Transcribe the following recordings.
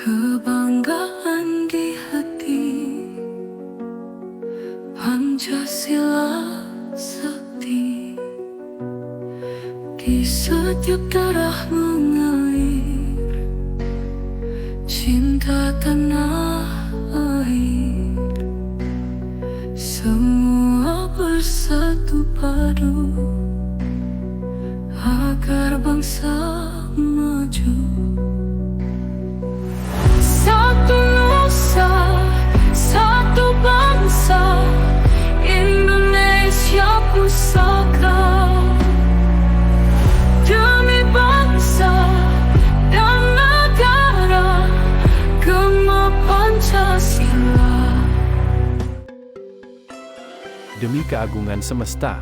Kebanggaan di hati, Pancasila sakti. Di setiap darah mengalir cinta tanah air. Semua bersatu padu agar bangsa maju. Satu nusa, satu bangsa, Indonesia pusaka. Demi bangsa dan negara, Gema Pancasila. Demi keagungan semesta,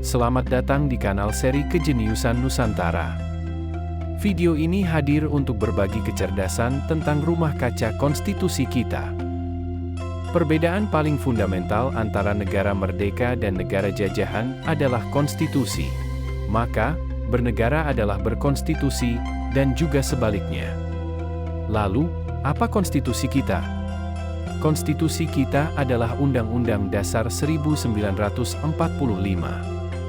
selamat datang di kanal seri Kejeniusan Nusantara. Video ini hadir untuk berbagi kecerdasan tentang rumah kaca konstitusi kita. Perbedaan paling fundamental antara negara merdeka dan negara jajahan adalah konstitusi. Maka, bernegara adalah berkonstitusi dan juga sebaliknya. Lalu, apa konstitusi kita? Konstitusi kita adalah Undang-Undang Dasar 1945.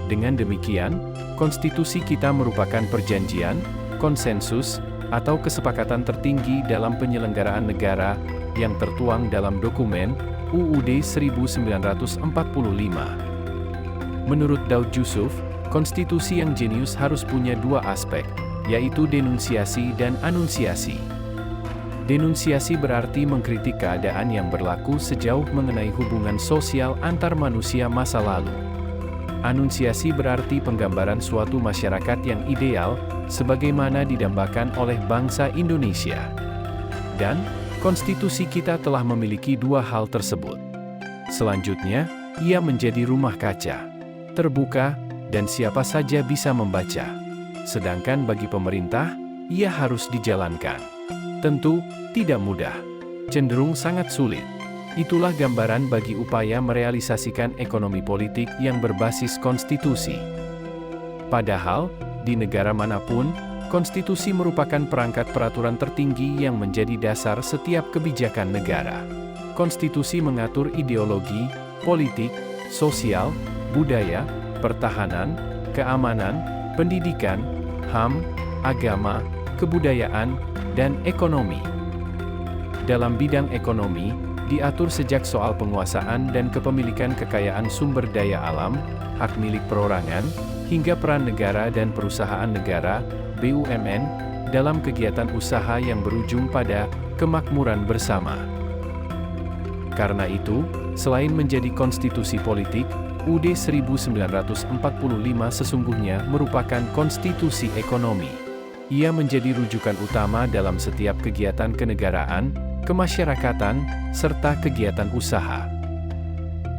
Dengan demikian, konstitusi kita merupakan perjanjian, konsensus, atau kesepakatan tertinggi dalam penyelenggaraan negara yang tertuang dalam dokumen UUD 1945. Menurut Daud Yusuf, konstitusi yang jenius harus punya dua aspek, yaitu denunsiasi dan anunsiasi. Denunsiasi berarti mengkritik keadaan yang berlaku sejauh mengenai hubungan sosial antar manusia masa lalu. Anunsiasi berarti penggambaran suatu masyarakat yang ideal, sebagaimana didambakan oleh bangsa Indonesia. Dan, konstitusi kita telah memiliki dua hal tersebut. Selanjutnya, ia menjadi rumah kaca, terbuka, dan siapa saja bisa membaca. Sedangkan bagi pemerintah, ia harus dijalankan. Tentu, tidak mudah. Cenderung sangat sulit. Itulah gambaran bagi upaya merealisasikan ekonomi politik yang berbasis konstitusi. Padahal, di negara manapun, konstitusi merupakan perangkat peraturan tertinggi yang menjadi dasar setiap kebijakan negara. Konstitusi mengatur ideologi, politik, sosial, budaya, pertahanan, keamanan, pendidikan, HAM, agama, kebudayaan, dan ekonomi. Dalam bidang ekonomi, diatur sejak soal penguasaan dan kepemilikan kekayaan sumber daya alam, hak milik perorangan, hingga peran negara dan perusahaan negara, BUMN, dalam kegiatan usaha yang berujung pada kemakmuran bersama. Karena itu, selain menjadi konstitusi politik, UUD 1945 sesungguhnya merupakan konstitusi ekonomi. Ia menjadi rujukan utama dalam setiap kegiatan kenegaraan, kemasyarakatan, serta kegiatan usaha.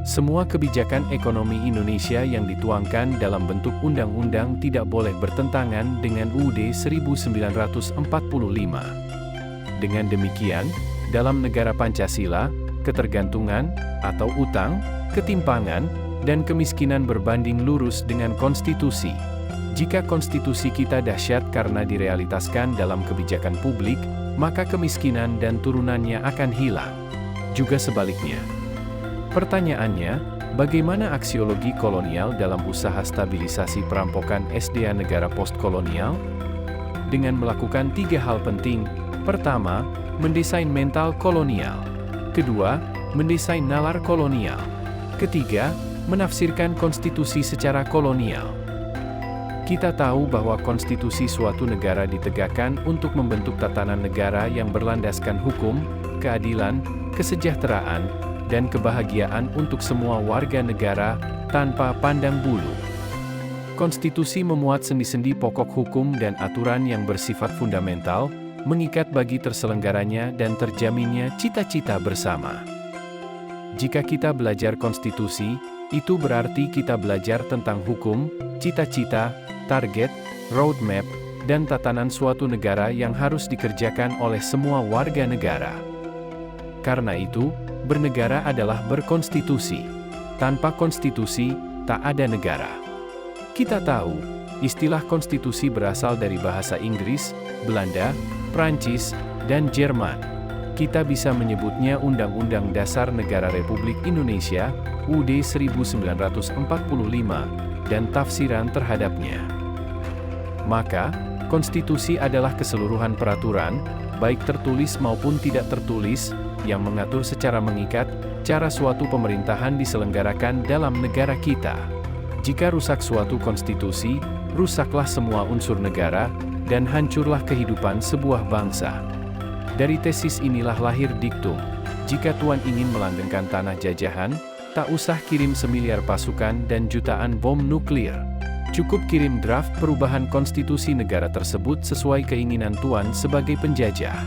Semua kebijakan ekonomi Indonesia yang dituangkan dalam bentuk undang-undang tidak boleh bertentangan dengan UUD 1945. Dengan demikian, dalam negara Pancasila, ketergantungan, atau utang, ketimpangan, dan kemiskinan berbanding lurus dengan konstitusi. Jika konstitusi kita dahsyat karena direalitaskan dalam kebijakan publik, maka kemiskinan dan turunannya akan hilang. Juga sebaliknya. Pertanyaannya, bagaimana aksiologi kolonial dalam usaha stabilisasi perampokan SDA negara postkolonial? Dengan melakukan tiga hal penting. Pertama, mendesain mental kolonial. Kedua, mendesain nalar kolonial. Ketiga, menafsirkan konstitusi secara kolonial. Kita tahu bahwa konstitusi suatu negara ditegakkan untuk membentuk tatanan negara yang berlandaskan hukum, keadilan, kesejahteraan, dan kebahagiaan untuk semua warga negara, tanpa pandang bulu. Konstitusi memuat sendi-sendi pokok hukum dan aturan yang bersifat fundamental, mengikat bagi terselenggaranya dan terjaminnya cita-cita bersama. Jika kita belajar konstitusi, itu berarti kita belajar tentang hukum, cita-cita, target, roadmap, dan tatanan suatu negara yang harus dikerjakan oleh semua warga negara. Karena itu, bernegara adalah berkonstitusi. Tanpa konstitusi, tak ada negara. Kita tahu, istilah konstitusi berasal dari bahasa Inggris, Belanda, Prancis, dan Jerman. Kita bisa menyebutnya Undang-Undang Dasar Negara Republik Indonesia, UUD 1945, dan tafsiran terhadapnya. Maka, konstitusi adalah keseluruhan peraturan, baik tertulis maupun tidak tertulis, yang mengatur secara mengikat, cara suatu pemerintahan diselenggarakan dalam negara kita. Jika rusak suatu konstitusi, rusaklah semua unsur negara, dan hancurlah kehidupan sebuah bangsa. Dari tesis inilah lahir diktum, jika Tuan ingin melanggengkan tanah jajahan, tak usah kirim semiliar pasukan dan jutaan bom nuklir. Cukup kirim draft perubahan konstitusi negara tersebut sesuai keinginan Tuan sebagai penjajah.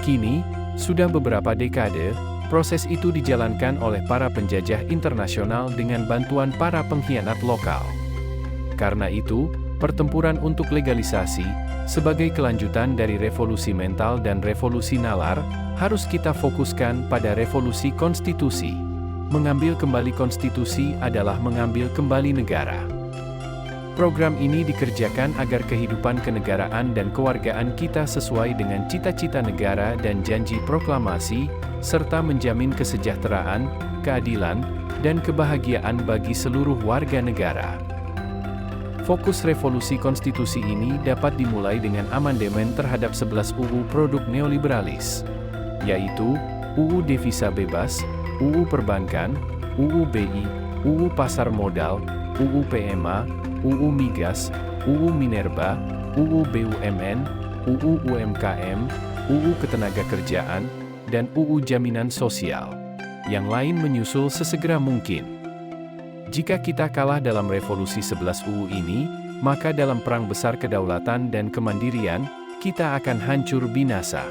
Kini, sudah beberapa dekade, proses itu dijalankan oleh para penjajah internasional dengan bantuan para pengkhianat lokal. Karena itu, pertempuran untuk legalisasi, sebagai kelanjutan dari revolusi mental dan revolusi nalar, harus kita fokuskan pada revolusi konstitusi. Mengambil kembali konstitusi adalah mengambil kembali negara. Program ini dikerjakan agar kehidupan kenegaraan dan kewargaan kita sesuai dengan cita-cita negara dan janji proklamasi, serta menjamin kesejahteraan, keadilan, dan kebahagiaan bagi seluruh warga negara. Fokus revolusi konstitusi ini dapat dimulai dengan amandemen terhadap 11 UU produk neoliberalis, yaitu UU Devisa Bebas, UU Perbankan, UU BI, UU Pasar Modal, UU PMA, UU Migas, UU Minerba, UU BUMN, UU UMKM, UU Ketenagakerjaan, dan UU Jaminan Sosial. Yang lain menyusul sesegera mungkin. Jika kita kalah dalam revolusi 11 UU ini, maka dalam perang besar kedaulatan dan kemandirian, kita akan hancur binasa.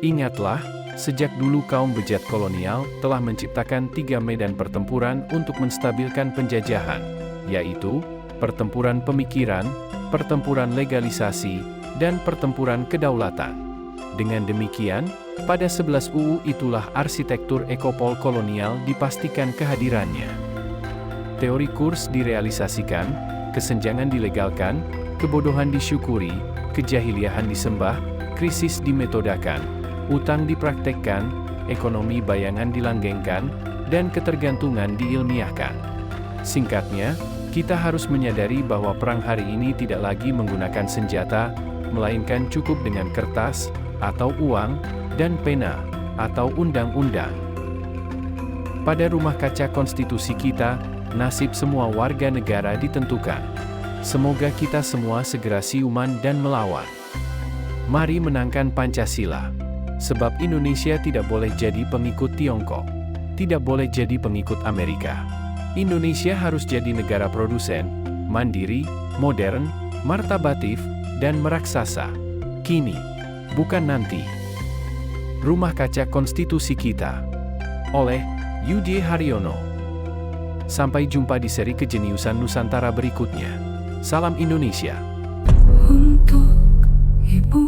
Ingatlah, sejak dulu kaum bejat kolonial telah menciptakan 3 medan pertempuran untuk menstabilkan penjajahan, yaitu pertempuran pemikiran, pertempuran legalisasi, dan pertempuran kedaulatan. Dengan demikian, pada 11 UU itulah arsitektur ekopol kolonial dipastikan kehadirannya. Teori kurs direalisasikan, kesenjangan dilegalkan, kebodohan disyukuri, kejahiliahan disembah, krisis dimetodakan, utang dipraktekkan, ekonomi bayangan dilanggengkan, dan ketergantungan diilmiahkan. Singkatnya, kita harus menyadari bahwa perang hari ini tidak lagi menggunakan senjata, melainkan cukup dengan kertas, atau uang, dan pena, atau undang-undang. Pada rumah kaca konstitusi kita, nasib semua warga negara ditentukan. Semoga kita semua segera siuman dan melawan. Mari menangkan Pancasila. Sebab Indonesia tidak boleh jadi pengikut Tiongkok. Tidak boleh jadi pengikut Amerika. Indonesia harus jadi negara produsen, mandiri, modern, martabatif, dan meraksasa. Kini, bukan nanti. Rumah Kaca Konstitusi Kita. Oleh Yudi Haryono. Sampai jumpa di seri Kejeniusan Nusantara berikutnya. Salam Indonesia. Untuk ibu